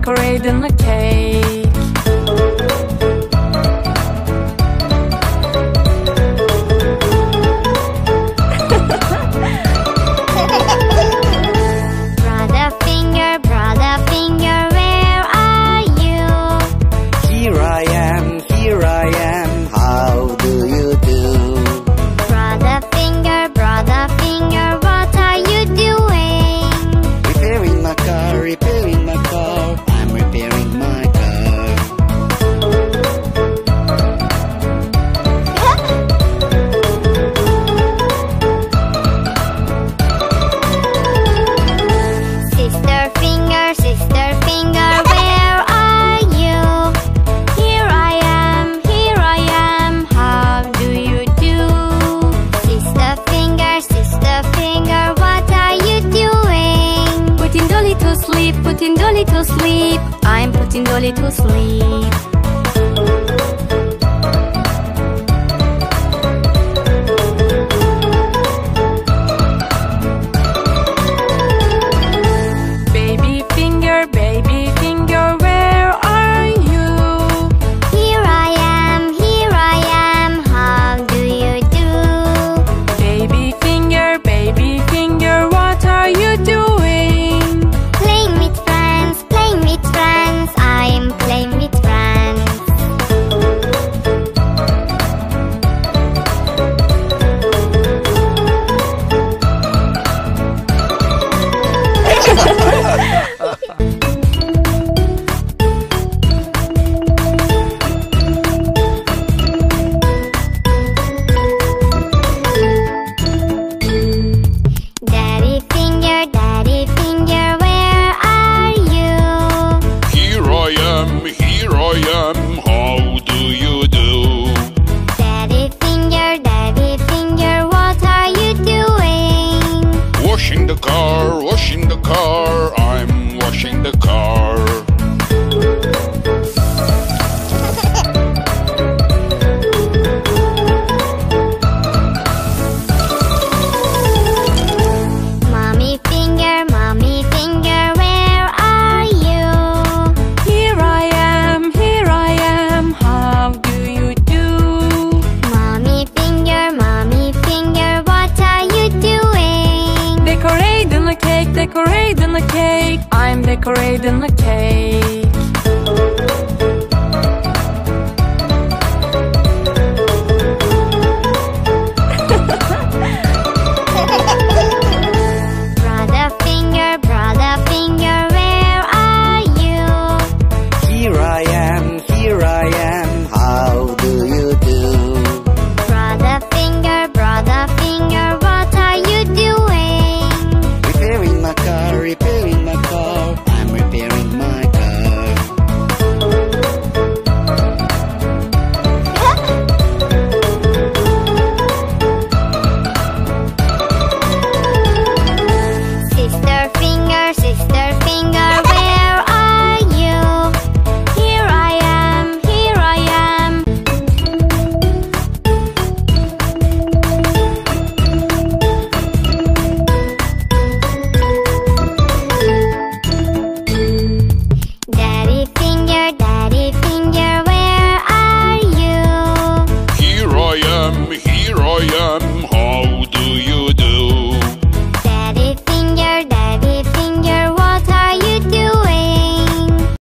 decorating a cake. Brother finger, where are you? Here I am, how do you do? Brother finger, what are you doing? Repairing my car, I'm repairing my car. Sister finger, where are you? Here I am, how do you do? Sister finger, what are you doing? Putting Dolly to sleep, I'm putting Dolly to sleep. Baby finger, where are you? Here I am, how do you do? Baby finger, what are you doing? Playing with friends, I'm playing with friends. Daddy finger, where are you? Here I am, how do you do? Daddy finger, what are you doing? Washing the car,